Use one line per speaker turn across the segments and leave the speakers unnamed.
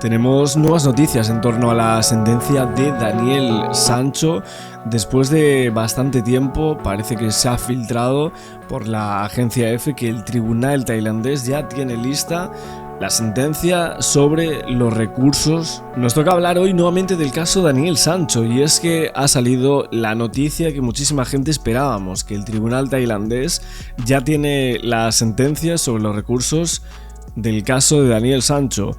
Tenemos nuevas noticias en torno a la sentencia de Daniel Sancho. Después de bastante tiempo parece que se ha filtrado por la agencia EFE que el tribunal tailandés ya tiene lista la sentencia sobre los recursos. Nos toca hablar hoy nuevamente del caso Daniel Sancho, y es que ha salido la noticia que muchísima gente esperábamos, que el tribunal tailandés ya tiene la sentencia sobre los recursos del caso de Daniel Sancho.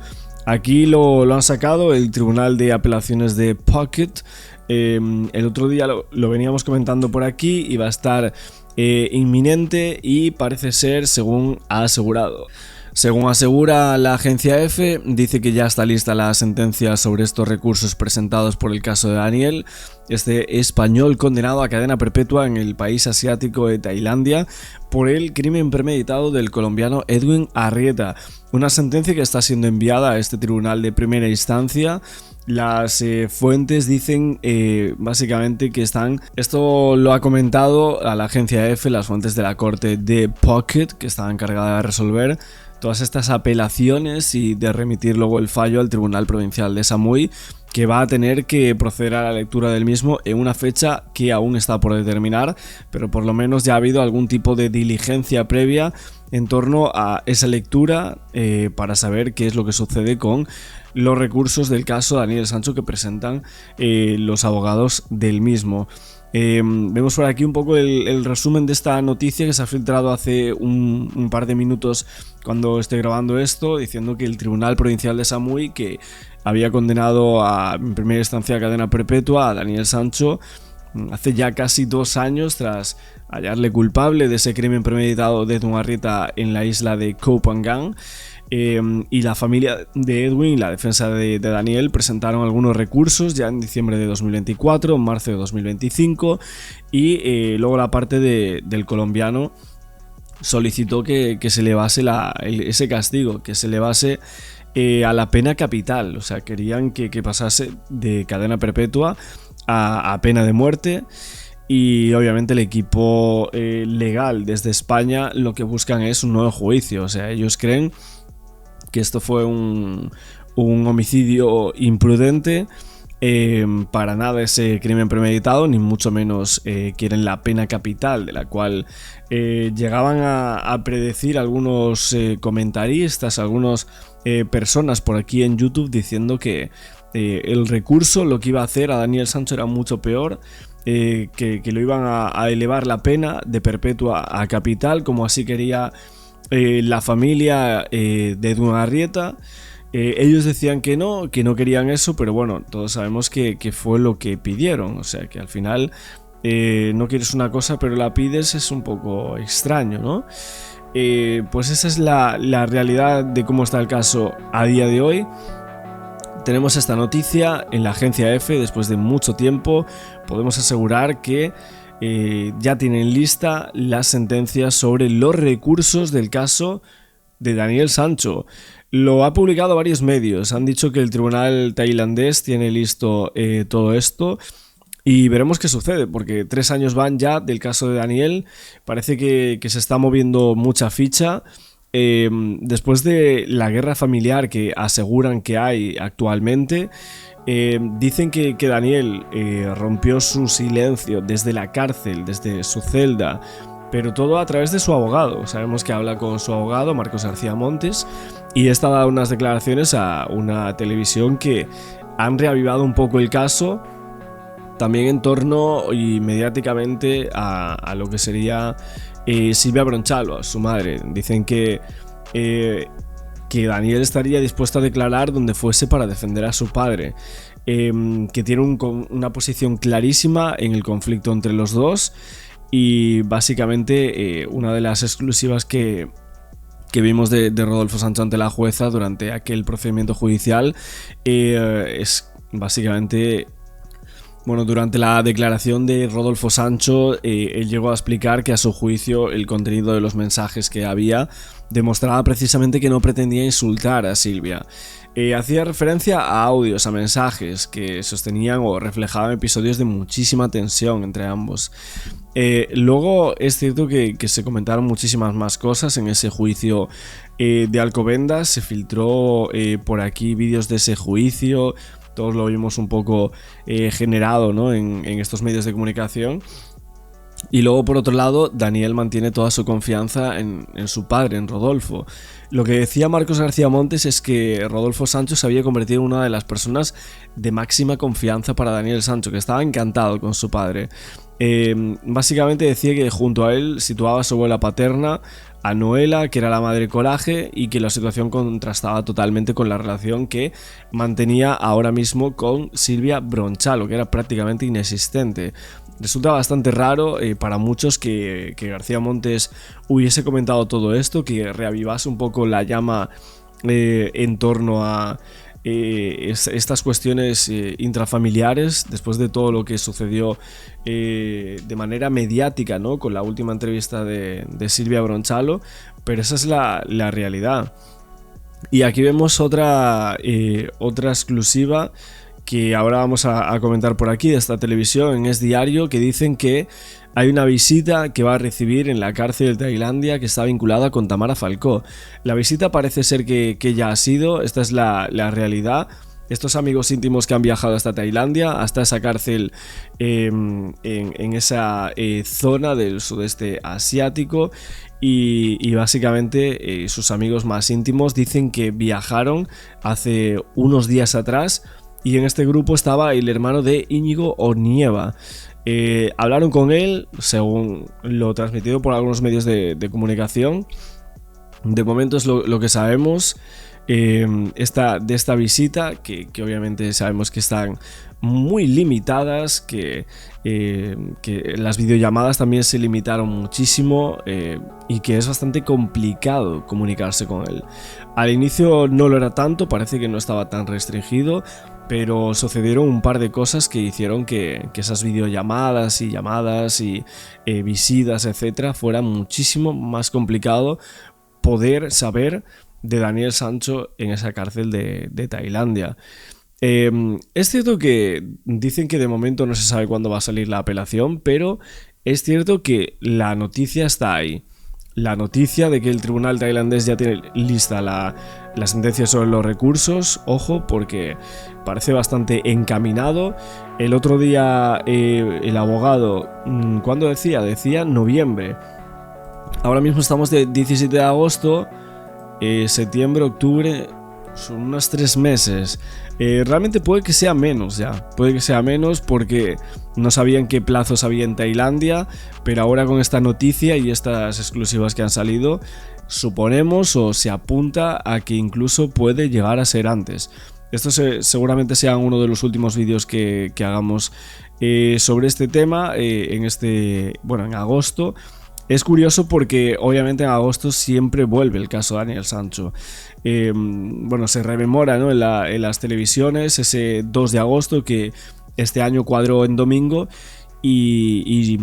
Aquí lo han sacado el Tribunal de Apelaciones de Phuket. El otro día lo veníamos comentando por aquí y va a estar inminente, y parece ser según ha asegurado. Según asegura la agencia EFE, dice que ya está lista la sentencia sobre estos recursos presentados por el caso de Daniel, este español condenado a cadena perpetua en el país asiático de Tailandia por el crimen premeditado del colombiano Edwin Arrieta. Una sentencia que está siendo enviada a este tribunal de primera instancia. Las fuentes dicen básicamente que esto lo ha comentado a la agencia EFE, las fuentes de la corte de Phuket, que estaba encargada de resolver todas estas apelaciones y de remitir luego el fallo al Tribunal Provincial de Samui, que va a tener que proceder a la lectura del mismo en una fecha que aún está por determinar, pero por lo menos ya ha habido algún tipo de diligencia previa en torno a esa lectura para saber qué es lo que sucede con los recursos del caso Daniel Sancho que presentan los abogados del mismo. Vemos por aquí un poco el resumen de esta noticia que se ha filtrado hace un par de minutos cuando estoy grabando esto, diciendo que el Tribunal Provincial de Samui, que había condenado en primera instancia a cadena perpetua a Daniel Sancho hace ya casi 2 años tras hallarle culpable de ese crimen premeditado de Edwin Arrieta en la isla de Koh Phangan. Y la familia de Edwin y la defensa de Daniel presentaron algunos recursos ya en diciembre de 2024, en marzo de 2025, y luego la parte del colombiano solicitó que se elevase ese castigo, que se elevase a la pena capital. O sea, querían que pasase de cadena perpetua a pena de muerte. Y obviamente el equipo legal desde España lo que buscan es un nuevo juicio. O sea, ellos creen que esto fue un homicidio imprudente, para nada ese crimen premeditado, ni mucho menos quieren la pena capital, de la cual llegaban a predecir algunos comentaristas, algunas personas por aquí en YouTube, diciendo que el recurso lo que iba a hacer a Daniel Sancho era mucho peor, que lo iban a elevar la pena de perpetua a capital, como así quería la familia de Edwin Arrieta. Ellos decían que no querían eso, pero bueno, todos sabemos que fue lo que pidieron. O sea, que al final no quieres una cosa pero la pides, es un poco extraño, ¿no? Pues esa es la realidad de cómo está el caso a día de hoy. Tenemos esta noticia en la agencia EFE después de mucho tiempo. Podemos asegurar que ya tienen lista la sentencia sobre los recursos del caso de Daniel Sancho. Lo ha publicado varios medios. Han dicho que el tribunal tailandés tiene listo todo esto, y veremos qué sucede, porque 3 años van ya del caso de Daniel. Parece que se está moviendo mucha ficha. Después de la guerra familiar que aseguran que hay actualmente, dicen que Daniel rompió su silencio desde la cárcel, desde su celda, pero todo a través de su abogado. Sabemos que habla con su abogado, Marcos García Montes, y esta ha dado unas declaraciones a una televisión que han reavivado un poco el caso, también en torno y mediáticamente a lo que sería Silvia Bronchalo, su madre. Dicen que Daniel estaría dispuesto a declarar donde fuese para defender a su padre, que tiene una posición clarísima en el conflicto entre los dos. Y básicamente una de las exclusivas que vimos de Rodolfo Sancho ante la jueza durante aquel procedimiento judicial es básicamente Bueno, durante la declaración de Rodolfo Sancho, él llegó a explicar que a su juicio el contenido de los mensajes que había demostraba precisamente que no pretendía insultar a Silvia. Hacía referencia a audios, a mensajes que sostenían o reflejaban episodios de muchísima tensión entre ambos. Luego es cierto que se comentaron muchísimas más cosas en ese juicio de Alcobendas. Se filtró por aquí vídeos de ese juicio. Todos lo vimos un poco generado, ¿no? en estos medios de comunicación. Y luego, por otro lado, Daniel mantiene toda su confianza en su padre, en Rodolfo. Lo que decía Marcos García Montes es que Rodolfo Sancho se había convertido en una de las personas de máxima confianza para Daniel Sancho, que estaba encantado con su padre. Básicamente decía que junto a él situaba a su abuela paterna, a Noela, que era la madre Coraje, y que la situación contrastaba totalmente con la relación que mantenía ahora mismo con Silvia Bronchalo, que era prácticamente inexistente. Resulta bastante raro para muchos que García Montes hubiese comentado todo esto, que reavivase un poco la llama en torno a estas cuestiones intrafamiliares después de todo lo que sucedió de manera mediática, ¿no? Con la última entrevista de Silvia Bronchalo, pero esa es la realidad. Y aquí vemos otra exclusiva que ahora vamos a comentar por aquí, de esta televisión, en Es Diario, que dicen que hay una visita que va a recibir en la cárcel de Tailandia que está vinculada con Tamara Falcó. La visita parece ser que ya ha sido, esta es la realidad. Estos amigos íntimos que han viajado hasta Tailandia, hasta esa cárcel en esa zona del sudeste asiático, y básicamente sus amigos más íntimos dicen que viajaron hace unos días atrás, y en este grupo estaba el hermano de Íñigo Ornieva. Hablaron con él, según lo transmitido por algunos medios de comunicación. De momento es lo que sabemos de esta visita, que obviamente sabemos que están muy limitadas, que las videollamadas también se limitaron muchísimo, y que es bastante complicado comunicarse con él. Al inicio no lo era tanto, parece que no estaba tan restringido, pero sucedieron un par de cosas que hicieron que esas videollamadas y llamadas y visitas, etcétera, fuera muchísimo más complicado poder saber de Daniel Sancho en esa cárcel de Tailandia. Es cierto que dicen que de momento no se sabe cuándo va a salir la apelación, pero es cierto que la noticia está ahí. La noticia de que el tribunal tailandés ya tiene lista la sentencia sobre los recursos, ojo, porque parece bastante encaminado. El otro día el abogado, ¿cuándo decía? Decía noviembre. Ahora mismo estamos de 17 de agosto, septiembre, octubre, son unos 3 meses. Realmente puede que sea menos ya, puede que sea menos porque no sabían qué plazos había en Tailandia, pero ahora con esta noticia y estas exclusivas que han salido, suponemos o se apunta a que incluso puede llegar a ser antes. Esto seguramente sea uno de los últimos vídeos que hagamos sobre este tema en agosto. Es curioso porque obviamente en agosto siempre vuelve el caso Daniel Sancho. Se rememora, ¿no? en las televisiones ese 2 de agosto que este año cuadró en domingo y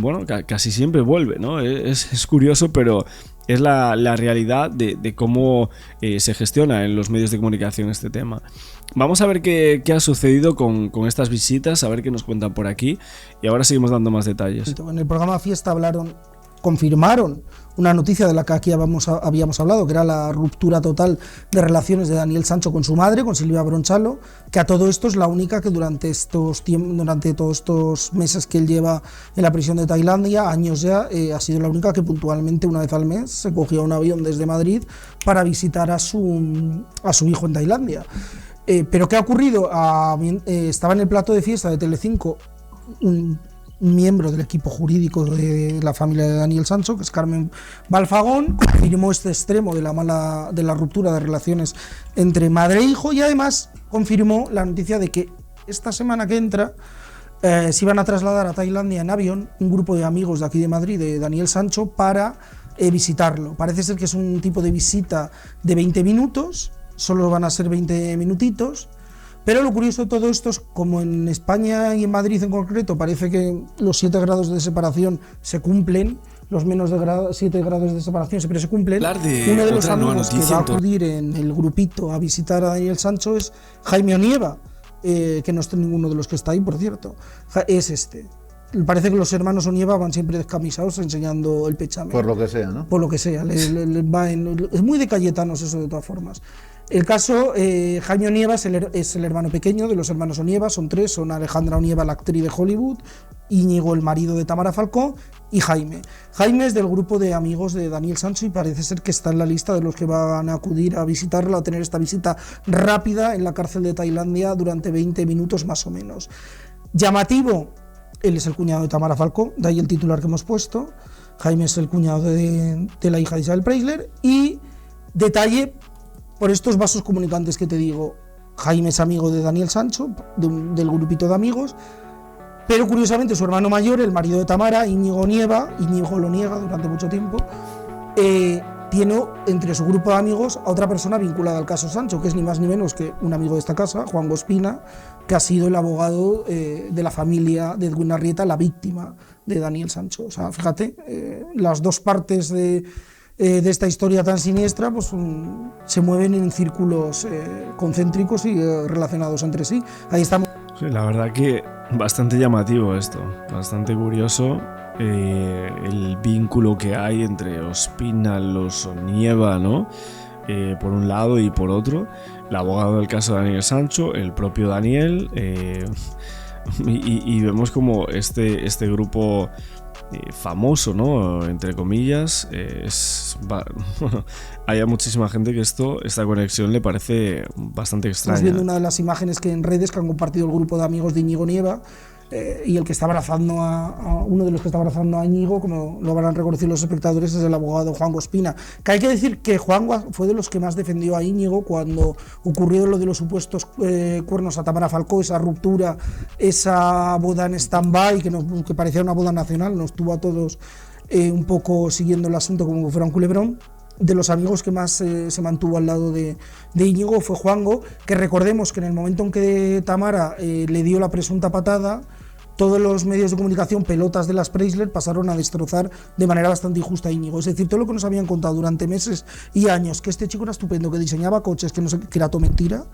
casi siempre vuelve, ¿no? Es curioso, pero es la realidad de cómo se gestiona en los medios de comunicación este tema. Vamos a ver qué ha sucedido con estas visitas, a ver qué nos cuentan por aquí, y ahora seguimos dando más detalles.
En el programa Fiesta confirmaron una noticia de la que aquí habíamos hablado, que era la ruptura total de relaciones de Daniel Sancho con su madre, con Silvia Bronchalo, que a todo esto es la única que durante todos estos meses que él lleva en la prisión de Tailandia, años ya, ha sido la única que puntualmente una vez al mes se cogía un avión desde Madrid para visitar a su hijo en Tailandia. Pero ¿qué ha ocurrido? Estaba en el plato de Fiesta de Telecinco un miembro del equipo jurídico de la familia de Daniel Sancho, que es Carmen Balfagón, confirmó este extremo de la ruptura de relaciones entre madre e hijo, y además confirmó la noticia de que esta semana que entra se iban a trasladar a Tailandia en avión un grupo de amigos de aquí de Madrid, de Daniel Sancho, para visitarlo. Parece ser que es un tipo de visita de 20 minutos, solo van a ser 20 minutitos, Pero lo curioso de todo esto es como en España y en Madrid en concreto parece que los 7 grados de separación se cumplen, los menos de 7 grados de separación siempre se cumplen. Uno de los amigos que va a acudir en el grupito a visitar a Daniel Sancho es Jaime Onieva, que no está ninguno de los que está ahí, por cierto, es este. Parece que los hermanos Onieva van siempre descamisados enseñando el pechame.
Por lo que sea, ¿no?
Por lo que sea. Es muy de Cayetanos eso, de todas formas. El caso, Jaime Onieva es el hermano pequeño de los hermanos Onieva, son 3, son Alejandra Onieva, la actriz de Hollywood, Íñigo, el marido de Tamara Falcó, y Jaime. Jaime es del grupo de amigos de Daniel Sancho y parece ser que está en la lista de los que van a acudir a visitarlo, a tener esta visita rápida en la cárcel de Tailandia durante 20 minutos más o menos. Llamativo, él es el cuñado de Tamara Falcó, de ahí el titular que hemos puesto. Jaime es el cuñado de la hija de Isabel Preisler. Y detalle, por estos vasos comunicantes que te digo, Jaime es amigo de Daniel Sancho, del grupito de amigos, pero curiosamente su hermano mayor, el marido de Tamara, Íñigo Nieva, Íñigo lo niega durante mucho tiempo, tiene entre su grupo de amigos a otra persona vinculada al caso Sancho, que es ni más ni menos que un amigo de esta casa, Juan Gospina, que ha sido el abogado de la familia de Edwin Arrieta, la víctima de Daniel Sancho. O sea, fíjate, las dos partes de esta historia tan siniestra pues, se mueven en círculos concéntricos y relacionados entre sí. Ahí estamos.
Sí, la verdad que bastante llamativo esto, bastante curioso. El vínculo que hay entre Ospina, los Onieva, ¿no? Por un lado y por otro, el abogado del caso de Daniel Sancho, el propio Daniel, y vemos como este grupo famoso, ¿no? Entre comillas, hay muchísima gente que esta conexión le parece bastante extraña.
Estamos viendo una de las imágenes que en redes que han compartido el grupo de amigos de Íñigo Nieva, y el que está abrazando uno de los que está abrazando a Íñigo, como lo habrán reconocido los espectadores, es el abogado Juan Gospina. Que hay que decir que Juan fue de los que más defendió a Íñigo cuando ocurrió lo de los supuestos cuernos a Tamara Falcó, esa ruptura, esa boda en stand-by, que parecía una boda nacional, nos tuvo a todos un poco siguiendo el asunto como que fuera un culebrón. De los amigos que más se mantuvo al lado de Íñigo fue Juango, que recordemos que en el momento en que Tamara le dio la presunta patada, todos los medios de comunicación, pelotas de las Preisler, pasaron a destrozar de manera bastante injusta a Íñigo. Es decir, todo lo que nos habían contado durante meses y años, que este chico era estupendo, que diseñaba coches, que no sé, que era todo mentira.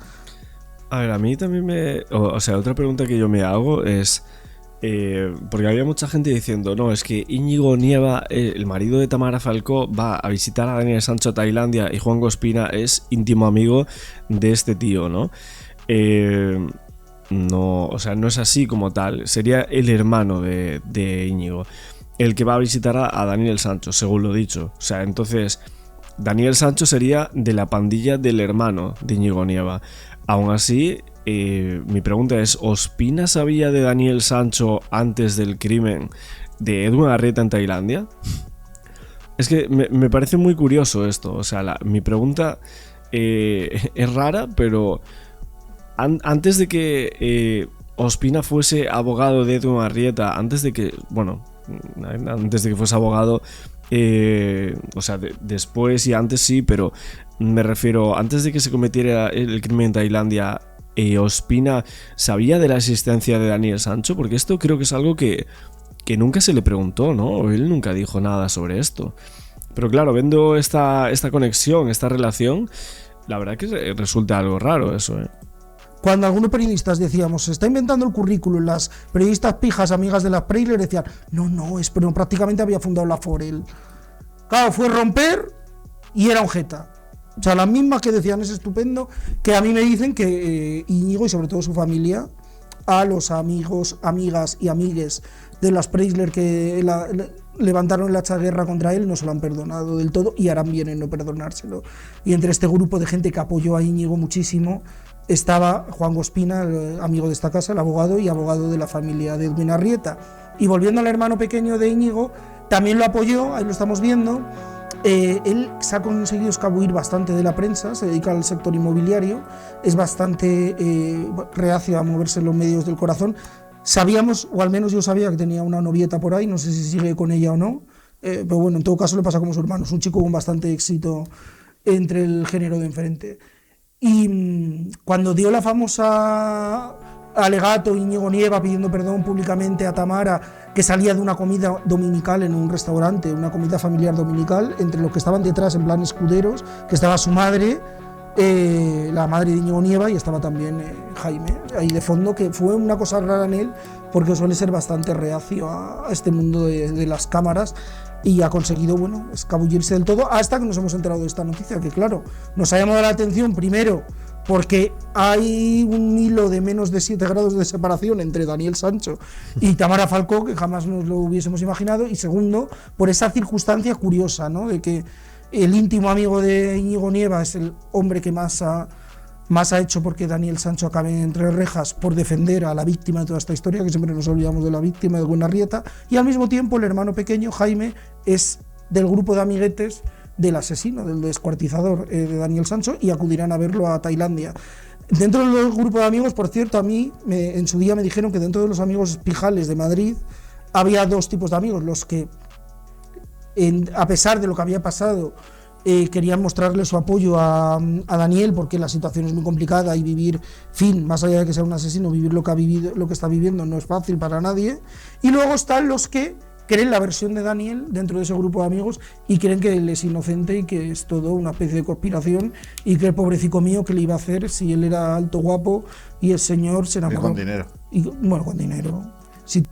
A ver, a mí también otra pregunta que yo me hago es... porque había mucha gente diciendo, no, es que Íñigo Nieva, el marido de Tamara Falcó, va a visitar a Daniel Sancho a Tailandia y Juan Gospina es íntimo amigo de este tío, ¿no? No, o sea, no es así como tal, sería el hermano de Íñigo el que va a visitar a Daniel Sancho, según lo dicho. O sea, entonces Daniel Sancho sería de la pandilla del hermano de Íñigo Nieva. Aún así, mi pregunta es, ¿Ospina sabía de Daniel Sancho antes del crimen de Edwin Arrieta en Tailandia? Es que me parece muy curioso esto. O sea, mi pregunta es rara, pero antes de que Ospina fuese abogado de Edwin Arrieta, antes de que fuese abogado, o sea, después y antes sí, pero me refiero, antes de que se cometiera el crimen en Tailandia, Ospina sabía de la existencia de Daniel Sancho, porque esto creo que es algo que nunca se le preguntó, ¿no? Él nunca dijo nada sobre esto. Pero claro, viendo esta conexión, esta relación, la verdad que resulta algo raro eso, ¿eh?
Cuando algunos periodistas decíamos, se está inventando el currículum, las periodistas pijas, amigas de las Preisler, decían, pero prácticamente había fundado la Forel. Claro, fue romper y era un jeta. O sea, las mismas que decían, es estupendo, que a mí me dicen que Íñigo y sobre todo su familia, a los amigos, amigas y amigues de las Preisler que levantaron la guerra contra él, no se lo han perdonado del todo y harán bien en no perdonárselo. Y entre este grupo de gente que apoyó a Íñigo muchísimo, estaba Juan Gospina, el amigo de esta casa, el abogado y abogado de la familia de Edwin Arrieta. Y volviendo al hermano pequeño de Íñigo, también lo apoyó, ahí lo estamos viendo. Él se ha conseguido escabuir bastante de la prensa, se dedica al sector inmobiliario, es bastante reacio a moverse en los medios del corazón. Sabíamos, o al menos yo sabía, que tenía una novieta por ahí, no sé si sigue con ella o no, pero bueno, en todo caso le pasa como su hermano, es un chico con bastante éxito entre el género de enfrente. Y cuando dio la famosa alegato Íñigo Nieva pidiendo perdón públicamente a Tamara, que salía de una comida dominical en un restaurante, una comida familiar dominical, entre los que estaban detrás en plan escuderos, que estaba su madre, la madre de Íñigo Nieva, y estaba también Jaime, ahí de fondo, que fue una cosa rara en él, porque suele ser bastante reacio a este mundo de las cámaras, y ha conseguido, bueno, escabullirse del todo, hasta que nos hemos enterado de esta noticia, que claro, nos ha llamado la atención primero porque hay un hilo de menos de 7 grados de separación entre Daniel Sancho y Tamara Falcó, que jamás nos lo hubiésemos imaginado, y segundo, por esa circunstancia curiosa, ¿no?, de que el íntimo amigo de Íñigo Nieva es el hombre que más ha hecho porque Daniel Sancho acabe entre rejas, por defender a la víctima de toda esta historia, que siempre nos olvidamos de la víctima de Buenarrieta, y al mismo tiempo el hermano pequeño, Jaime, es del grupo de amiguetes del asesino, del descuartizador de Daniel Sancho, y acudirán a verlo a Tailandia. Dentro del grupo de amigos, por cierto, a mí en su día me dijeron que dentro de los amigos pijales de Madrid había dos tipos de amigos: los que, a pesar de lo que había pasado, querían mostrarle su apoyo a Daniel, porque la situación es muy complicada y vivir, fin, más allá de que sea un asesino, vivir lo que ha vivido, lo que está viviendo, no es fácil para nadie. Y luego están los que creen la versión de Daniel dentro de ese grupo de amigos y creen que él es inocente y que es todo una especie de conspiración, y que el pobrecito mío, ¿qué le iba a hacer si él era alto, guapo y el señor se enamoró?
Y con dinero.
Y, bueno, con dinero. Sí.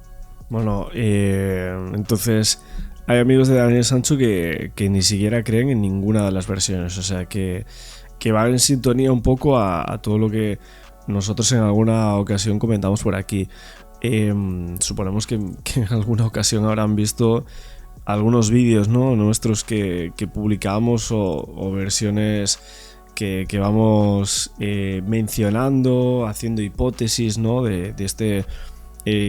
Bueno, entonces hay amigos de Daniel Sancho que ni siquiera creen en ninguna de las versiones, o sea que va en sintonía un poco a todo lo que nosotros en alguna ocasión comentamos por aquí. Suponemos que en alguna ocasión habrán visto algunos vídeos, ¿no?, nuestros que publicamos, o versiones que vamos mencionando, haciendo hipótesis, ¿no?, de este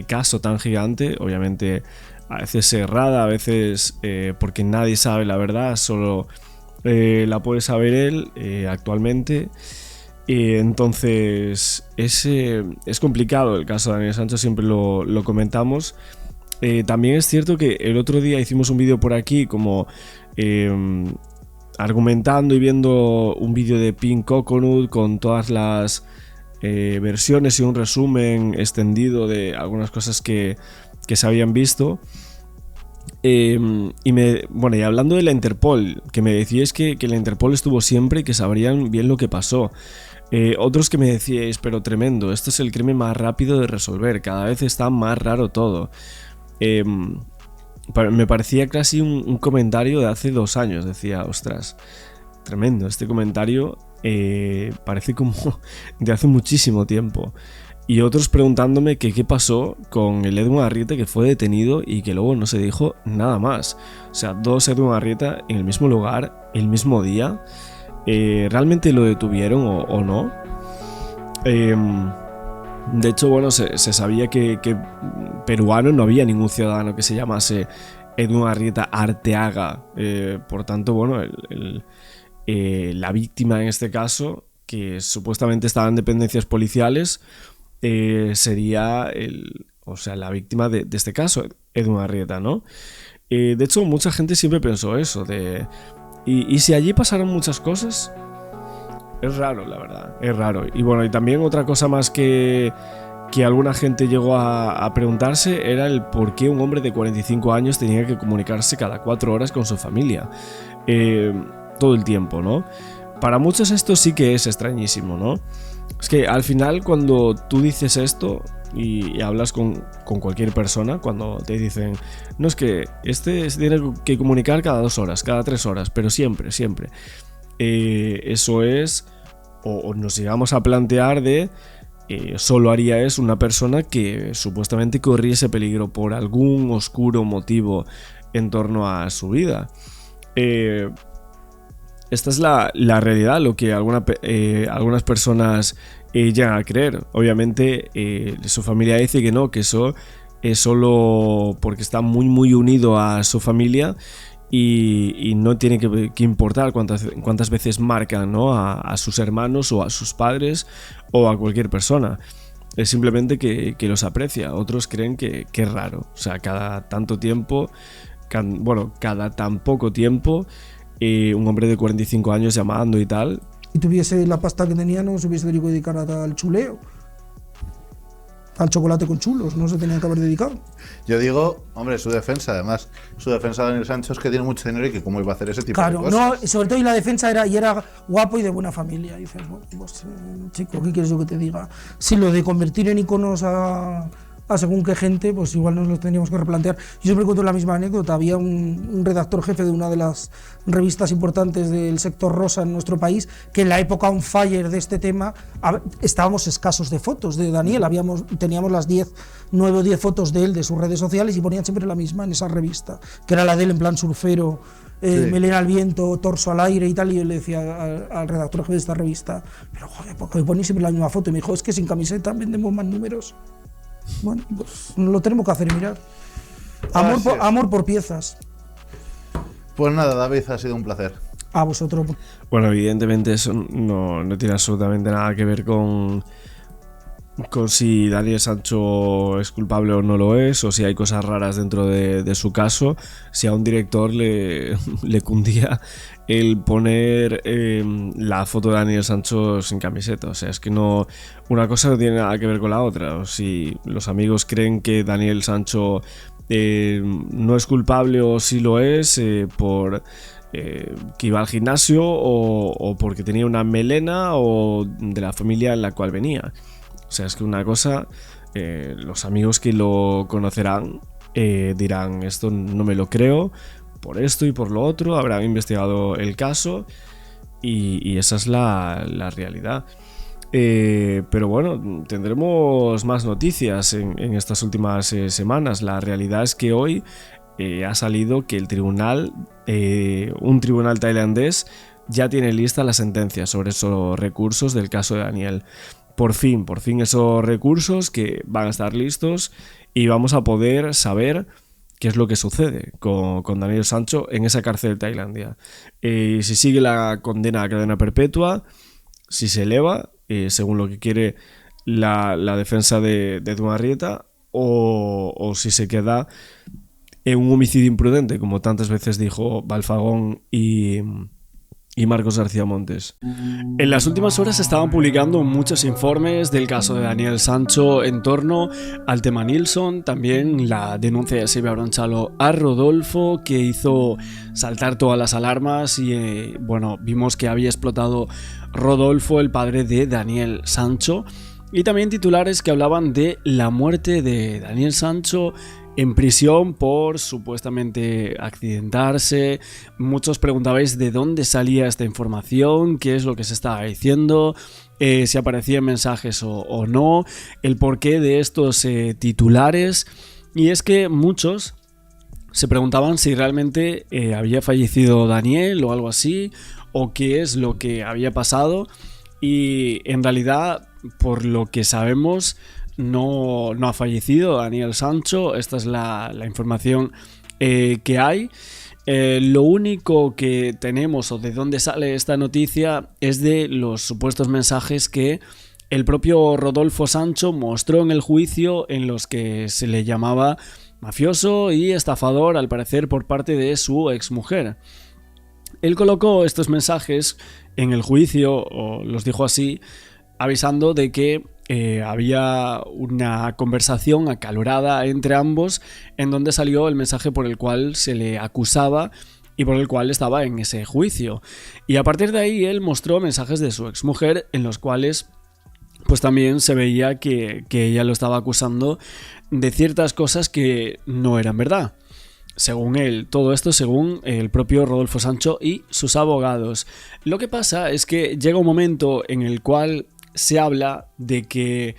caso tan gigante. Obviamente a veces errada, a veces porque nadie sabe la verdad, solo la puede saber él actualmente. Y entonces es complicado el caso de Daniel Sancho, siempre lo comentamos. También es cierto que el otro día hicimos un vídeo por aquí como argumentando y viendo un vídeo de Pink Coconut con todas las versiones y un resumen extendido de algunas cosas que se habían visto. Y hablando de la Interpol, que me decíais que la Interpol estuvo siempre y que sabrían bien lo que pasó. Otros que me decíais, pero tremendo, esto es el crimen más rápido de resolver, cada vez está más raro todo. Me parecía casi un comentario de hace 2 años, decía, ostras, tremendo, este comentario parece como de hace muchísimo tiempo. Y otros preguntándome que qué pasó con el Edwin Arrieta, que fue detenido y que luego no se dijo nada más. O sea, 2 Edwin Arrieta en el mismo lugar, el mismo día. ¿Realmente lo detuvieron o no? De hecho, bueno, se sabía que peruano no había ningún ciudadano que se llamase Edwin Arrieta Arteaga. Por tanto, bueno, la víctima en este caso, que supuestamente estaba en dependencias policiales, sería la víctima de este caso, Edwin Arrieta, ¿no? De hecho, mucha gente siempre pensó eso, ¿y si allí pasaron muchas cosas? Es raro, la verdad, es raro. Y bueno, y también otra cosa más que alguna gente llegó a preguntarse era el por qué un hombre de 45 años tenía que comunicarse cada 4 horas con su familia. Todo el tiempo, ¿no? Para muchos esto sí que es extrañísimo, ¿no? Es que al final, cuando tú dices esto y hablas con cualquier persona, cuando te dicen, no, es que se tiene que comunicar cada 2 horas, cada 3 horas, pero siempre, eso es, o nos llegamos a plantear de solo haría eso una persona que supuestamente corriese peligro por algún oscuro motivo en torno a su vida. Esta es la realidad, lo que algunas personas llegan a creer. Obviamente su familia dice que no, que eso es solo porque está muy muy unido a su familia y no tiene que importar cuántas veces marcan, ¿no?, a sus hermanos o a sus padres o a cualquier persona. Es simplemente que los aprecia. Otros creen que es raro. O sea, cada tanto tiempo, cada tan poco tiempo, un hombre de 45 años llamando y tal,
y tuviese la pasta que tenía, no se hubiese tenido que dedicar al chuleo, al chocolate con chulos, no se tenía que haber dedicado.
Yo digo, hombre, su defensa, además, su defensa de Daniel Sancho es que tiene mucho dinero y que cómo iba a hacer ese tipo de cosas.
Claro, no, sobre todo y la defensa era guapo y de buena familia. Y dices, bueno, pues chico, ¿qué quieres yo que te diga? Si lo de convertir en iconos a según qué gente, pues igual nos lo tendríamos que replantear. Yo siempre cuento la misma anécdota. Había un redactor jefe de una de las revistas importantes del sector rosa en nuestro país, que en la época on fire de este tema estábamos escasos de fotos de Daniel. Teníamos las 9 o 10 fotos de él de sus redes sociales y ponían siempre la misma en esa revista, que era la de él en plan surfero, sí, melena al viento, torso al aire y tal. Y yo le decía al redactor jefe de esta revista, pero joder, ¿por qué ponéis siempre la misma foto? Y me dijo, es que sin camiseta vendemos más números. Bueno, pues lo tenemos que hacer mirar. Amor por piezas.
Pues nada, David, ha sido un placer.
A vosotros.
Bueno, evidentemente eso no tiene absolutamente nada que ver con si Daniel Sancho es culpable o no lo es, o si hay cosas raras dentro de su caso. Si a un director le cundía el poner la foto de Daniel Sancho sin camiseta. O sea, es que no, una cosa no tiene nada que ver con la otra. O si los amigos creen que Daniel Sancho no es culpable o si lo es por que iba al gimnasio o porque tenía una melena o de la familia en la cual venía. O sea, es que una cosa, los amigos que lo conocerán dirán, esto no me lo creo, por esto y por lo otro, habrán investigado el caso y esa es la realidad. Pero bueno, tendremos más noticias en estas últimas semanas. La realidad es que hoy ha salido que el tribunal, un tribunal tailandés, ya tiene lista la sentencia sobre esos recursos del caso de Daniel. Por fin esos recursos que van a estar listos y vamos a poder saber qué es lo que sucede con Daniel Sancho en esa cárcel de Tailandia. Si sigue la condena a cadena perpetua, si se eleva, según lo que quiere la defensa de Dumarrieta, o si se queda en un homicidio imprudente, como tantas veces dijo Balfagón y Marcos García Montes. En las últimas horas se estaban publicando muchos informes del caso de Daniel Sancho en torno al tema Nilsson, también la denuncia de Silvia Bronchalo a Rodolfo, que hizo saltar todas las alarmas y bueno, vimos que había explotado Rodolfo, el padre de Daniel Sancho, y también titulares que hablaban de la muerte de Daniel Sancho en prisión por supuestamente accidentarse. Muchos preguntabais de dónde salía esta información, qué es lo que se estaba diciendo, si aparecían mensajes o no, el porqué de estos titulares. Y es que muchos se preguntaban si realmente había fallecido Daniel o algo así, o qué es lo que había pasado. Y en realidad, por lo que sabemos, no ha fallecido Daniel Sancho. Esta es la información que hay. Lo único que tenemos o de dónde sale esta noticia es de los supuestos mensajes que el propio Rodolfo Sancho mostró en el juicio, en los que se le llamaba mafioso y estafador, al parecer por parte de su exmujer. Él colocó estos mensajes en el juicio, o los dijo así, avisando de que había una conversación acalorada entre ambos, en donde salió el mensaje por el cual se le acusaba y por el cual estaba en ese juicio. Y a partir de ahí él mostró mensajes de su exmujer en los cuales pues también se veía que ella lo estaba acusando de ciertas cosas que no eran verdad. Según él, todo esto según el propio Rodolfo Sancho y sus abogados. Lo que pasa es que llega un momento en el cual se habla de que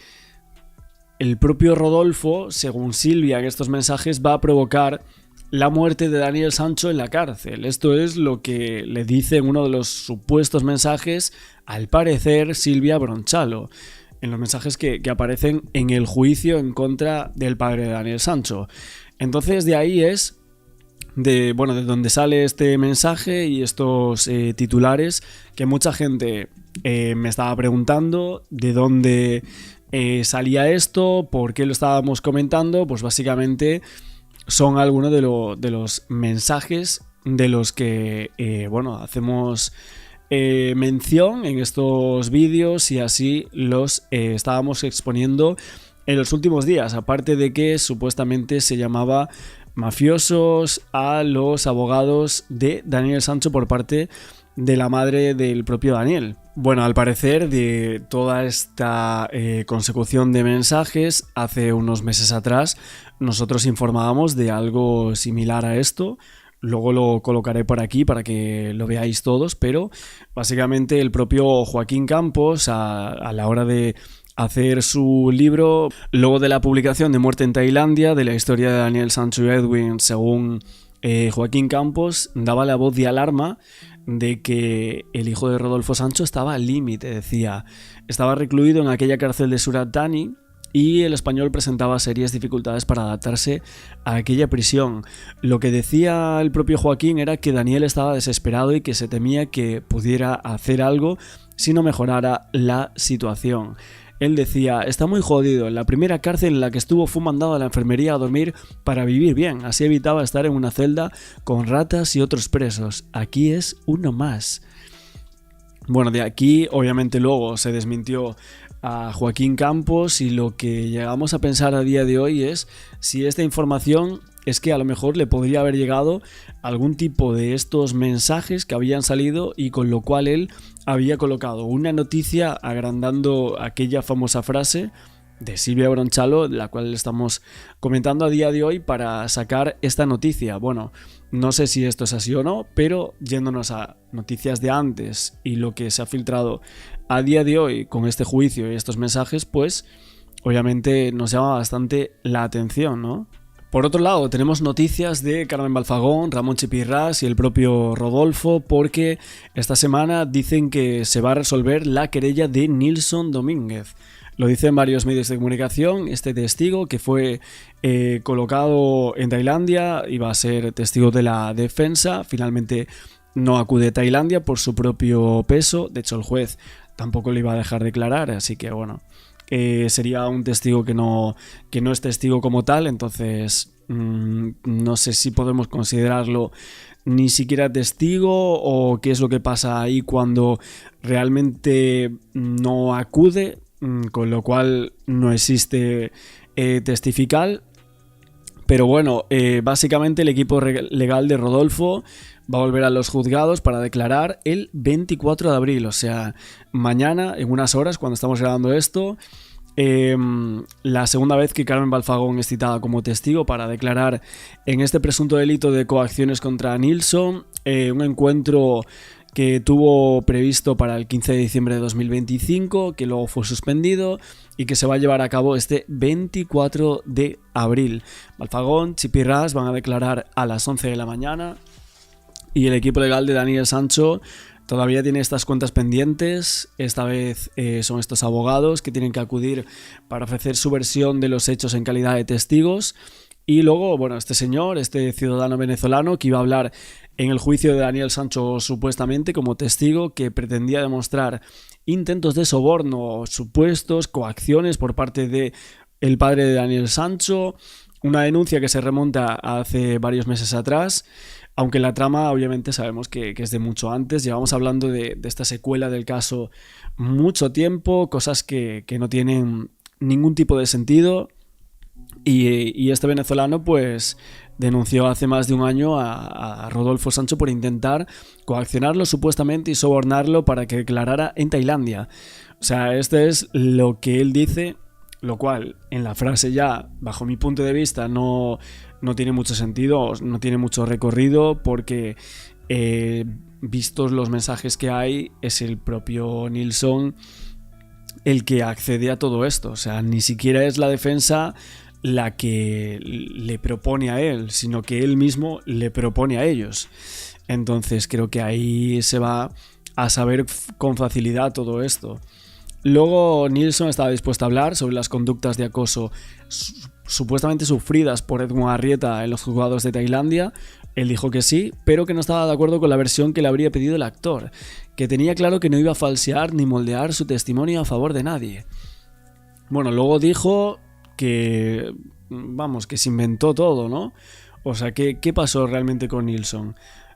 el propio Rodolfo, según Silvia en estos mensajes, va a provocar la muerte de Daniel Sancho en la cárcel. Esto es lo que le dice en uno de los supuestos mensajes, al parecer, Silvia Bronchalo, en los mensajes que aparecen en el juicio en contra del padre de Daniel Sancho. Entonces de ahí es de donde sale este mensaje y estos titulares que mucha gente me estaba preguntando de dónde salía esto, por qué lo estábamos comentando. Pues básicamente son algunos de los mensajes de los que hacemos mención en estos vídeos y así los estábamos exponiendo en los últimos días, aparte de que supuestamente se llamaba mafiosos a los abogados de Daniel Sancho por parte de la madre del propio Daniel. Bueno, al parecer de toda esta consecución de mensajes, hace unos meses atrás nosotros informábamos de algo similar a esto. Luego lo colocaré por aquí para que lo veáis todos, pero básicamente el propio Joaquín Campos, a la hora de hacer su libro, luego de la publicación de Muerte en Tailandia, de la historia de Daniel Sancho y Edwin, según Joaquín Campos, daba la voz de alarma de que el hijo de Rodolfo Sancho estaba al límite, decía, estaba recluido en aquella cárcel de Surat Thani y el español presentaba serias dificultades para adaptarse a aquella prisión. Lo que decía el propio Joaquín era que Daniel estaba desesperado y que se temía que pudiera hacer algo si no mejorara la situación. Él decía, está muy jodido, en la primera cárcel en la que estuvo fue mandado a la enfermería a dormir para vivir bien, así evitaba estar en una celda con ratas y otros presos. Aquí es uno más. Bueno, de aquí obviamente luego se desmintió a Joaquín Campos y lo que llegamos a pensar a día de hoy es si esta información es que a lo mejor le podría haber llegado algún tipo de estos mensajes que habían salido y con lo cual él había colocado una noticia agrandando aquella famosa frase de Silvia Bronchalo, la cual estamos comentando a día de hoy para sacar esta noticia. Bueno, no sé si esto es así o no, pero yéndonos a noticias de antes y lo que se ha filtrado a día de hoy con este juicio y estos mensajes, pues obviamente nos llama bastante la atención, ¿no? Por otro lado, tenemos noticias de Carmen Balfagón, Ramón Chipirrás y el propio Rodolfo, porque esta semana dicen que se va a resolver la querella de Nilson Domínguez. Lo dicen varios medios de comunicación. Este testigo que fue colocado en Tailandia iba a ser testigo de la defensa. Finalmente no acude a Tailandia por su propio peso. De hecho, el juez tampoco le iba a dejar declarar, así que bueno, sería un testigo que no es testigo como tal. Entonces no sé si podemos considerarlo ni siquiera testigo o qué es lo que pasa ahí cuando realmente no acude, con lo cual no existe testifical. Pero bueno, básicamente el equipo legal de Rodolfo va a volver a los juzgados para declarar el 24 de abril, o sea, mañana, en unas horas, cuando estamos grabando esto. La segunda vez que Carmen Balfagón es citada como testigo para declarar en este presunto delito de coacciones contra Nilson, un encuentro que tuvo previsto para el 15 de diciembre de 2025, que luego fue suspendido y que se va a llevar a cabo este 24 de abril. Balfagón, Chipirrás van a declarar a las 11 de la mañana y el equipo legal de Daniel Sancho todavía tiene estas cuentas pendientes. Esta vez son estos abogados que tienen que acudir para ofrecer su versión de los hechos en calidad de testigos. Y luego, bueno, este señor, este ciudadano venezolano que iba a hablar en el juicio de Daniel Sancho supuestamente como testigo, que pretendía demostrar intentos de soborno, supuestos, coacciones por parte de el padre de Daniel Sancho, una denuncia que se remonta a hace varios meses atrás, aunque la trama obviamente sabemos que es de mucho antes. Llevamos hablando de esta secuela del caso mucho tiempo, cosas que no tienen ningún tipo de sentido. Y este venezolano pues denunció hace más de un año a Rodolfo Sancho por intentar coaccionarlo supuestamente y sobornarlo para que declarara en Tailandia. O sea, este es lo que él dice, lo cual en la frase ya, bajo mi punto de vista, no tiene mucho sentido, no tiene mucho recorrido, porque vistos los mensajes que hay, es el propio Nilson el que accede a todo esto. O sea, ni siquiera es la defensa la que le propone a él, sino que él mismo le propone a ellos. Entonces creo que ahí se va a saber con facilidad todo esto. Luego Nilson estaba dispuesto a hablar sobre las conductas de acoso supuestamente sufridas por Edwin Arrieta en los juzgados de Tailandia. Él dijo que sí, pero que no estaba de acuerdo con la versión que le habría pedido el actor, que tenía claro que no iba a falsear ni moldear su testimonio a favor de nadie. Bueno, luego dijo que, vamos, que se inventó todo, ¿no? O sea, ¿qué pasó realmente con Nilson?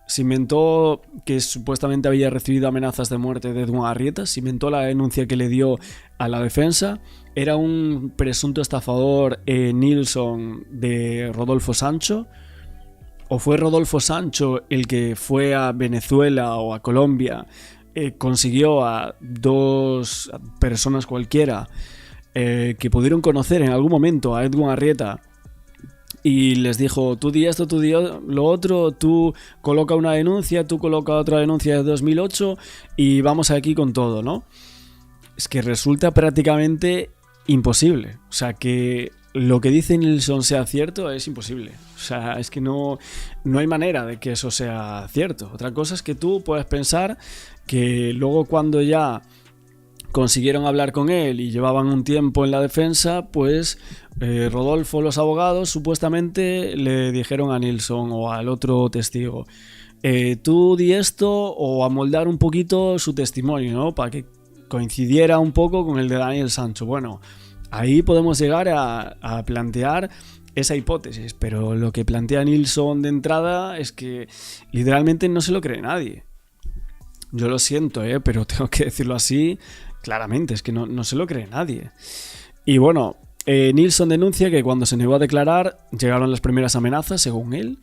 Se inventó que supuestamente había recibido amenazas de muerte de Edwin Arrieta, se inventó la denuncia que le dio a la defensa. Era un presunto estafador Nilsson de Rodolfo Sancho. ¿O fue Rodolfo Sancho el que fue a Venezuela o a Colombia, consiguió a dos personas cualquiera que pudieron conocer en algún momento a Edwin Arrieta y les dijo, tú di esto, tú di lo otro, tú coloca una denuncia, tú coloca otra denuncia de 2008 y vamos aquí con todo, ¿no? Es que resulta prácticamente imposible. O sea, que lo que dice Nilsson sea cierto es imposible. O sea, es que no hay manera de que eso sea cierto. Otra cosa es que tú puedes pensar que luego cuando ya consiguieron hablar con él y llevaban un tiempo en la defensa, pues Rodolfo, los abogados, supuestamente le dijeron a Nilsson o al otro testigo, tú di esto, o amoldar un poquito su testimonio, ¿no? Para que coincidiera un poco con el de Daniel Sancho. Bueno, ahí podemos llegar a plantear esa hipótesis, pero lo que plantea Nilsson de entrada es que literalmente no se lo cree nadie. Yo lo siento, pero tengo que decirlo así claramente, es que no se lo cree nadie. Y bueno, Nilsson denuncia que cuando se negó a declarar llegaron las primeras amenazas, según él.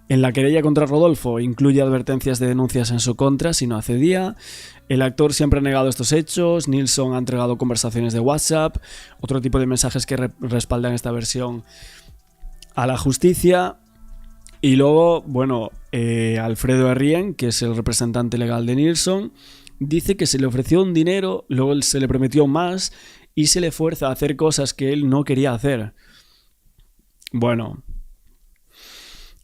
En la querella contra Rodolfo incluye advertencias de denuncias en su contra si no accedía. El actor siempre ha negado estos hechos. Nilsson ha entregado conversaciones de WhatsApp, otro tipo de mensajes que respaldan esta versión a la justicia. Y luego, bueno, Alfredo Herrien, que es el representante legal de Nilsson, dice que se le ofreció un dinero, luego se le prometió más y se le fuerza a hacer cosas que él no quería hacer. Bueno,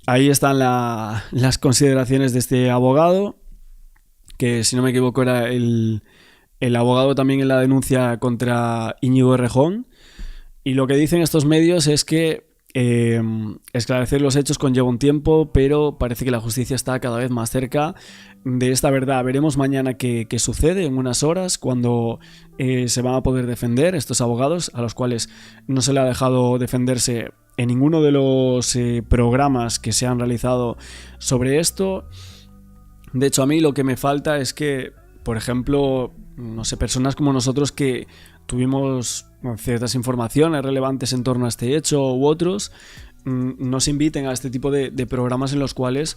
ahí están las consideraciones de este abogado, que si no me equivoco era el abogado también en la denuncia contra Íñigo Errejón. Y lo que dicen estos medios es que esclarecer los hechos conlleva un tiempo, pero parece que la justicia está cada vez más cerca de esta verdad. Veremos mañana qué sucede en unas horas, cuando se van a poder defender estos abogados, a los cuales no se le ha dejado defenderse en ninguno de los programas que se han realizado sobre esto. De hecho, a mí lo que me falta es que, por ejemplo, no sé, personas como nosotros que tuvimos ciertas informaciones relevantes en torno a este hecho u otros, nos inviten a este tipo de programas en los cuales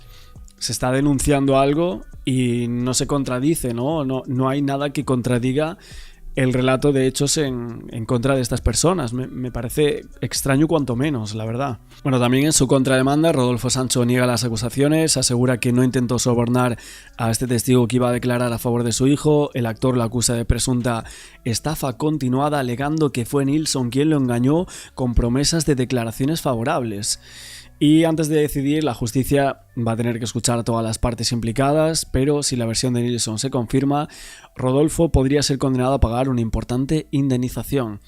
se está denunciando algo y no se contradice, no hay nada que contradiga el relato de hechos en contra de estas personas. Me parece extraño cuanto menos, la verdad. Bueno, también en su contrademanda, Rodolfo Sancho niega las acusaciones, asegura que no intentó sobornar a este testigo que iba a declarar a favor de su hijo. El actor lo acusa de presunta estafa continuada, alegando que fue Nilsson quien lo engañó con promesas de declaraciones favorables. Y antes de decidir, la justicia va a tener que escuchar a todas las partes implicadas, pero si la versión de Nilsson se confirma, Rodolfo podría ser condenado a pagar una importante indemnización.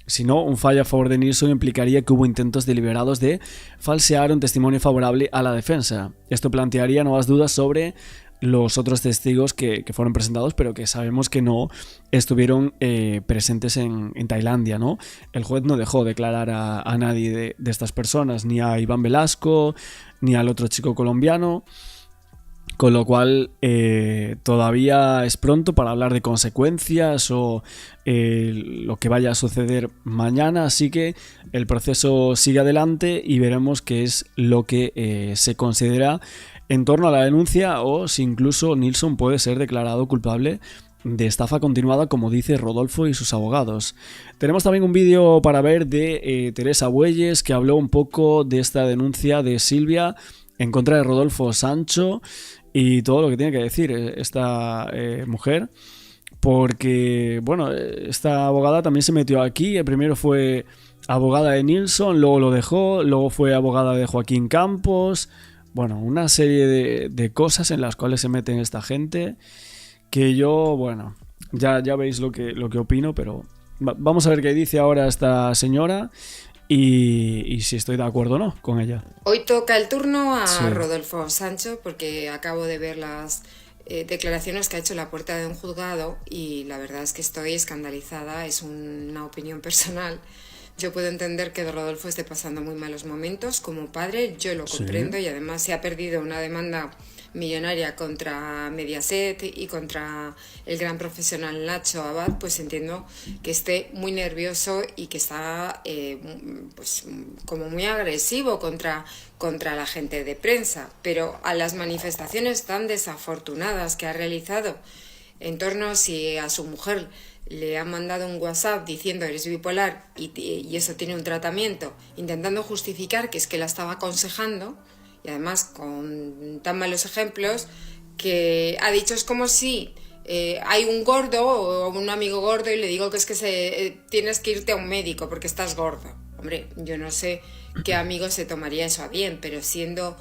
Si no, un fallo a favor de Nilsson implicaría que hubo intentos deliberados de falsear un testimonio favorable a la defensa. Esto plantearía nuevas dudas sobre los otros testigos que fueron presentados, pero que sabemos que no estuvieron presentes en Tailandia, ¿no? El juez no dejó declarar a nadie de estas personas, ni a Iván Velasco, ni al otro chico colombiano, con lo cual todavía es pronto para hablar de consecuencias o lo que vaya a suceder mañana, así que el proceso sigue adelante y veremos qué es lo que se considera en torno a la denuncia, o si incluso Nilsson puede ser declarado culpable de estafa continuada, como dice Rodolfo y sus abogados. Tenemos también un vídeo para ver de Teresa Bueyes, que habló un poco de esta denuncia de Silvia en contra de Rodolfo Sancho y todo lo que tiene que decir esta mujer, porque bueno, esta abogada también se metió aquí. Primero fue abogada de Nilsson, luego lo dejó, luego fue abogada de Joaquín Campos. Bueno, una serie de cosas en las cuales se meten esta gente, que yo, bueno, ya veis lo que opino, pero vamos a ver qué dice ahora esta señora y si estoy de acuerdo o no con ella.
Hoy toca el turno a Rodolfo Sancho, porque acabo de ver las declaraciones que ha hecho en la puerta de un juzgado y la verdad es que estoy escandalizada. Es una opinión personal, Yo puedo entender que Rodolfo esté pasando muy malos momentos como padre, yo lo comprendo, y además se ha perdido una demanda millonaria contra Mediaset y contra el gran profesional Nacho Abad, pues entiendo que esté muy nervioso y que está pues como muy agresivo contra la gente de prensa. Pero a las manifestaciones tan desafortunadas que ha realizado en torno a si a su mujer le han mandado un WhatsApp diciendo eres bipolar y eso tiene un tratamiento, intentando justificar que es que la estaba aconsejando, y además con tan malos ejemplos, que ha dicho es como si hay un gordo o un amigo gordo y le digo que es que tienes que irte a un médico porque estás gordo. Hombre, yo no sé qué amigo se tomaría eso a bien, pero siendo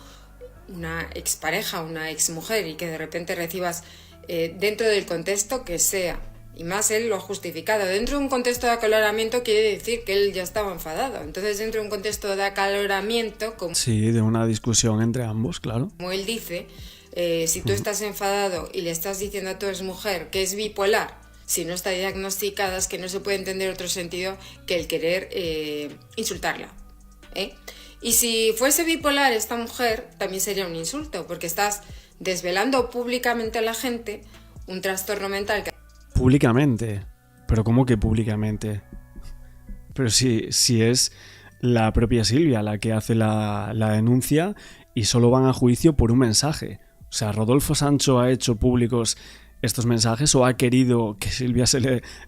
una expareja, una exmujer, y que de repente recibas dentro del contexto que sea, y más él lo ha justificado, dentro de un contexto de acaloramiento quiere decir que él ya estaba enfadado. Entonces dentro de un contexto de acaloramiento, como
Sí, de una discusión entre ambos, claro.
como él dice, si tú estás enfadado y le estás diciendo a tu exmujer que es bipolar, si no está diagnosticada, es que no se puede entender otro sentido que el querer insultarla, ¿eh? Y si fuese bipolar esta mujer, también sería un insulto, porque estás desvelando públicamente a la gente un trastorno mental que...
Públicamente. ¿Pero cómo que públicamente? Pero si es la propia Silvia la que hace la denuncia y solo van a juicio por un mensaje. O sea, ¿Rodolfo Sancho ha hecho públicos estos mensajes o ha querido que Silvia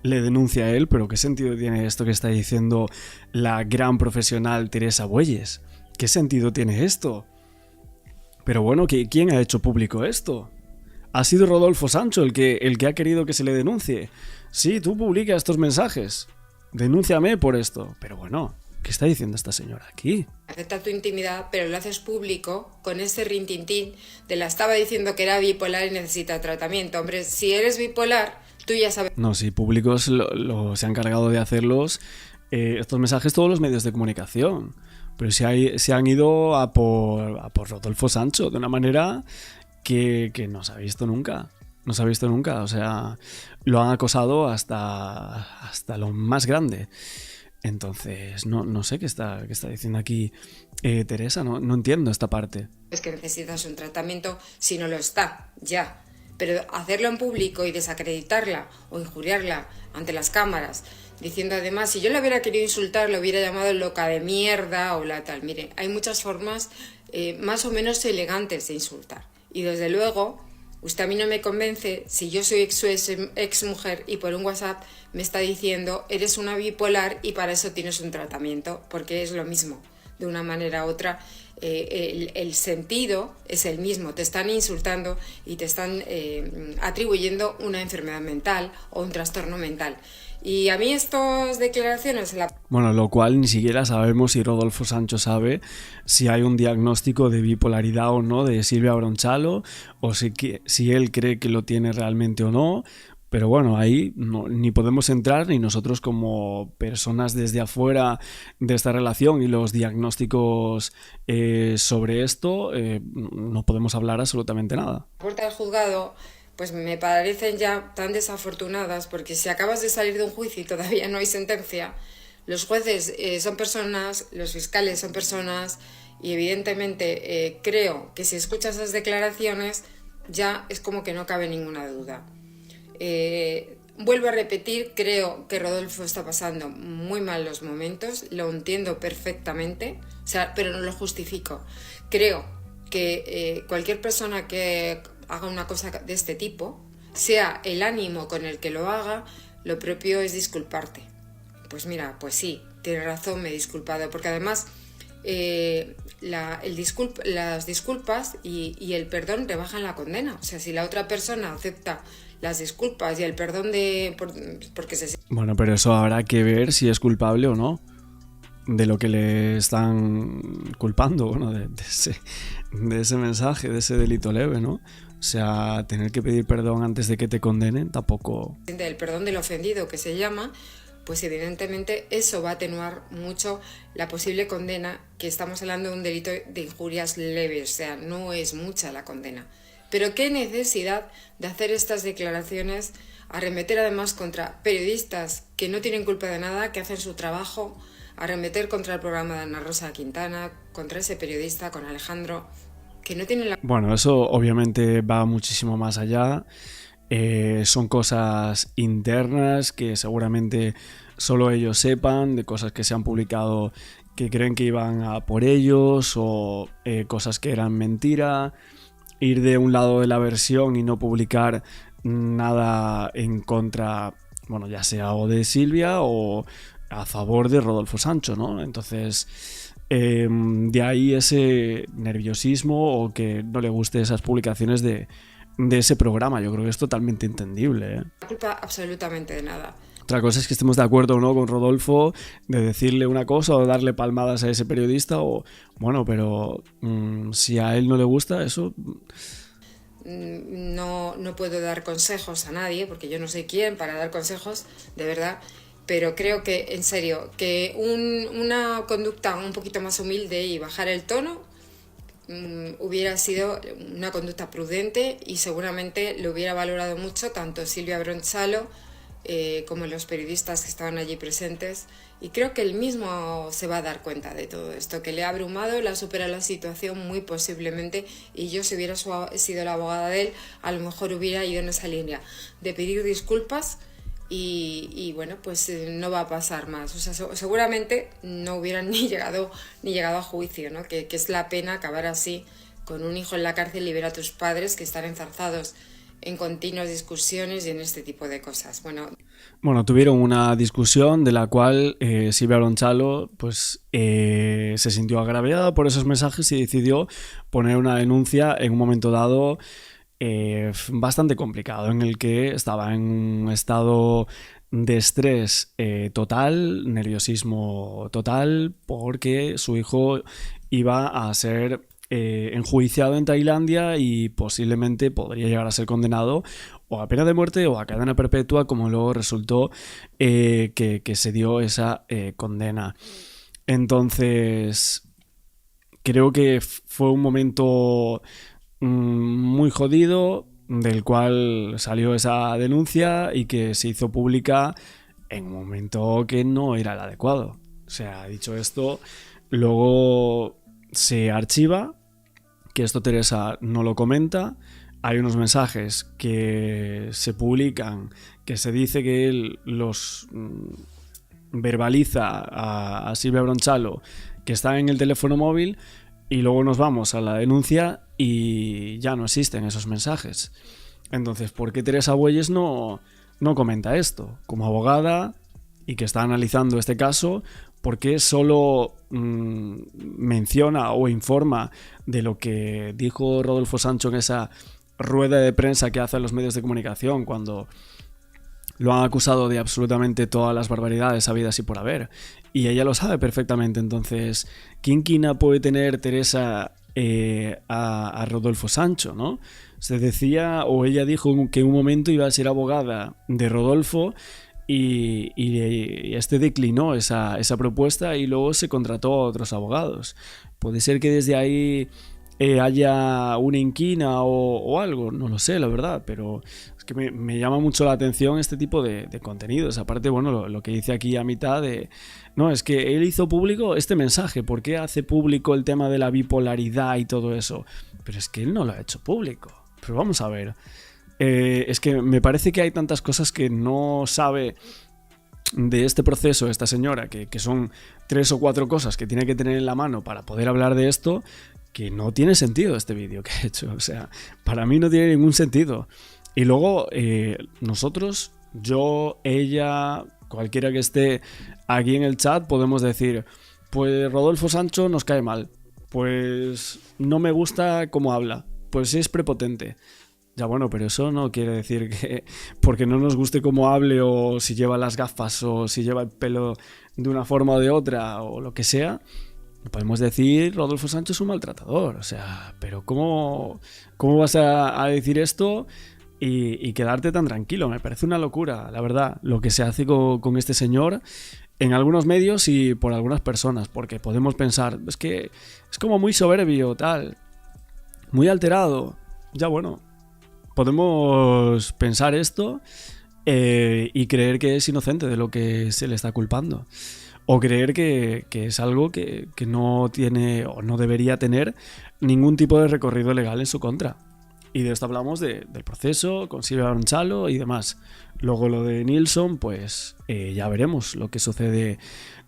le denuncie a él? ¿Pero qué sentido tiene esto que está diciendo la gran profesional Teresa Bueyes? ¿Qué sentido tiene esto? Pero bueno, ¿quién ha hecho público esto? Ha sido Rodolfo Sancho el que ha querido que se le denuncie. Sí, tú publica estos mensajes. Denúnciame por esto. Pero bueno, ¿qué está diciendo esta señora aquí?
Acepta tu intimidad, pero lo haces público con ese rintintín de la estaba diciendo que era bipolar y necesita tratamiento. Hombre, si eres bipolar, tú ya sabes...
No, sí, públicos se han encargado de hacerlos estos mensajes todos los medios de comunicación. Pero se han ido a por Rodolfo Sancho de una manera que no se ha visto nunca. No se ha visto nunca. O sea, lo han acosado hasta lo más grande. Entonces, no sé qué está diciendo aquí Teresa. No entiendo esta parte.
Es que necesitas un tratamiento si no lo está, ya. Pero hacerlo en público y desacreditarla o injuriarla ante las cámaras, diciendo además, si yo le hubiera querido insultar, le hubiera llamado loca de mierda o la tal. Mire, hay muchas formas más o menos elegantes de insultar. Y desde luego, usted a mí no me convence si yo soy su ex mujer y por un WhatsApp me está diciendo eres una bipolar y para eso tienes un tratamiento, porque es lo mismo. De una manera u otra, el sentido es el mismo. Te están insultando y te están atribuyendo una enfermedad mental o un trastorno mental. Y a mí estas declaraciones...
Bueno, lo cual ni siquiera sabemos si Rodolfo Sancho sabe si hay un diagnóstico de bipolaridad o no de Silvia Bronchalo, o si él cree que lo tiene realmente o no. Pero bueno, ahí ni podemos entrar, ni nosotros como personas desde afuera de esta relación y los diagnósticos sobre esto, no podemos hablar absolutamente nada.
La puerta del juzgado pues me parecen ya tan desafortunadas, porque si acabas de salir de un juicio y todavía no hay sentencia, los jueces son personas, los fiscales son personas, y evidentemente creo que si escuchas esas declaraciones ya es como que no cabe ninguna duda. Vuelvo a repetir, creo que Rodolfo está pasando muy mal los momentos, lo entiendo perfectamente, o sea, pero no lo justifico. Creo que cualquier persona que haga una cosa de este tipo, sea el ánimo con el que lo haga, lo propio es disculparte. Pues mira, pues sí, tienes razón, me he disculpado, porque además las disculpas y el perdón rebajan la condena. O sea, si la otra persona acepta las disculpas y el perdón porque se...
Bueno, pero eso habrá que ver si es culpable o no de lo que le están culpando, bueno, de ese mensaje, de ese delito leve, ¿no? O sea, tener que pedir perdón antes de que te condenen tampoco...
El perdón del ofendido, que se llama, pues evidentemente eso va a atenuar mucho la posible condena, que estamos hablando de un delito de injurias leves, o sea, no es mucha la condena. Pero qué necesidad de hacer estas declaraciones arremeter además contra periodistas que no tienen culpa de nada, que hacen su trabajo, arremeter contra el programa de Ana Rosa Quintana, contra ese periodista, con Alejandro, que no tienen la...
Bueno, eso obviamente va muchísimo más allá. Son cosas internas que seguramente solo ellos sepan, de cosas que se han publicado que creen que iban a por ellos, o cosas que eran mentira. Ir de un lado de la versión y no publicar nada en contra, bueno, ya sea o de Silvia o a favor de Rodolfo Sancho, ¿no? Entonces, de ahí ese nerviosismo o que no le guste esas publicaciones de ese programa. Yo creo que es totalmente entendible, ¿eh?
No culpa absolutamente de nada.
Otra cosa es que estemos de acuerdo o no con Rodolfo, de decirle una cosa o darle palmadas a ese periodista, o bueno, pero si a él no le gusta eso...
No puedo dar consejos a nadie, porque yo no sé quién para dar consejos, de verdad, pero creo que, en serio, que una conducta un poquito más humilde y bajar el tono hubiera sido una conducta prudente, y seguramente lo hubiera valorado mucho tanto Silvia Bronchalo como los periodistas que estaban allí presentes, y creo que él mismo se va a dar cuenta de todo esto, que le ha abrumado, le ha superado la situación muy posiblemente, y yo, si hubiera sido la abogada de él, a lo mejor hubiera ido en esa línea de pedir disculpas, y bueno, pues no va a pasar más. O sea, seguramente no hubieran ni llegado a juicio, ¿no? Que es la pena acabar así, con un hijo en la cárcel y ver a tus padres que están enzarzados en continuas discusiones y en este tipo de cosas. Bueno,
tuvieron una discusión de la cual Silvia Bronchalo pues, se sintió agraviada por esos mensajes y decidió poner una denuncia en un momento dado bastante complicado, en el que estaba en un estado de estrés total, nerviosismo total, porque su hijo iba a ser enjuiciado en Tailandia y posiblemente podría llegar a ser condenado o a pena de muerte o a cadena perpetua, como luego resultó que se dio esa condena. Entonces, creo que fue un momento muy jodido, del cual salió esa denuncia y que se hizo pública en un momento que no era el adecuado. O sea, dicho esto, luego se archiva, que esto Teresa no lo comenta. Hay unos mensajes que se publican, que se dice que él los verbaliza a Silvia Bronchalo, que están en el teléfono móvil, y luego nos vamos a la denuncia y ya no existen esos mensajes. Entonces, ¿por qué Teresa Bueyes no comenta esto? Como abogada y que está analizando este caso, ¿por qué solo menciona o informa de lo que dijo Rodolfo Sancho en esa rueda de prensa que hace a los medios de comunicación cuando lo han acusado de absolutamente todas las barbaridades habidas y por haber? Y ella lo sabe perfectamente. Entonces, ¿qué inquina puede tener Teresa a Rodolfo Sancho, ¿no? Se decía, o ella dijo que en un momento iba a ser abogada de Rodolfo, y este declinó esa propuesta y luego se contrató a otros abogados. Puede ser que desde ahí haya una inquina o algo, no lo sé, la verdad, pero es que me llama mucho la atención este tipo de contenidos. Aparte, bueno, lo que dice aquí a mitad de... No, es que él hizo público este mensaje. ¿Por qué hace público el tema de la bipolaridad y todo eso? Pero es que él no lo ha hecho público. Pero vamos a ver. Es que me parece que hay tantas cosas que no sabe de este proceso esta señora, que son 3 o 4 cosas que tiene que tener en la mano para poder hablar de esto, que no tiene sentido este vídeo que he hecho. O sea, para mí no tiene ningún sentido. Y luego nosotros, yo, ella, cualquiera que esté aquí en el chat, podemos decir, pues Rodolfo Sancho nos cae mal, pues no me gusta cómo habla, pues es prepotente. Ya bueno, pero eso no quiere decir que porque no nos guste cómo hable, o si lleva las gafas, o si lleva el pelo de una forma o de otra, o lo que sea, podemos decir Rodolfo Sancho es un maltratador. O sea, pero ¿cómo vas a decir esto y quedarte tan tranquilo? Me parece una locura, la verdad, lo que se hace con este señor en algunos medios y por algunas personas, porque podemos pensar, es que es como muy soberbio, tal, muy alterado. Ya bueno, podemos pensar esto y creer que es inocente de lo que se le está culpando. O creer que es algo que no tiene o no debería tener ningún tipo de recorrido legal en su contra. Y de esto hablamos del proceso con Silvia Bronchalo y demás. Luego lo de Nilsson, pues ya veremos lo que sucede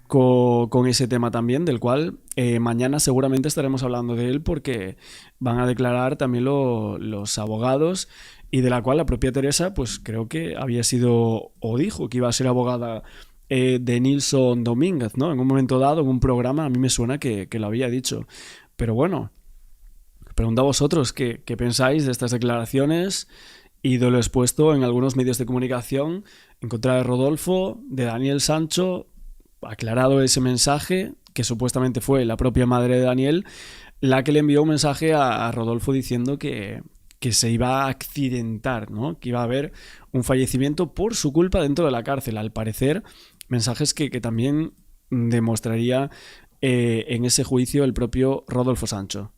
con ese tema también, del cual mañana seguramente estaremos hablando de él porque van a declarar también los abogados, y de la cual la propia Teresa pues creo que había sido o dijo que iba a ser abogada de Nilsson Domínguez, ¿no? En un momento dado, en un programa, a mí me suena que lo había dicho. Pero bueno, pregunto a vosotros qué pensáis de estas declaraciones y de lo expuesto en algunos medios de comunicación en contra de Rodolfo, de Daniel Sancho, aclarado ese mensaje, que supuestamente fue la propia madre de Daniel la que le envió un mensaje a Rodolfo diciendo que se iba a accidentar, ¿no? Que iba a haber un fallecimiento por su culpa dentro de la cárcel. Al parecer, mensajes que también demostraría en ese juicio el propio Rodolfo Sancho.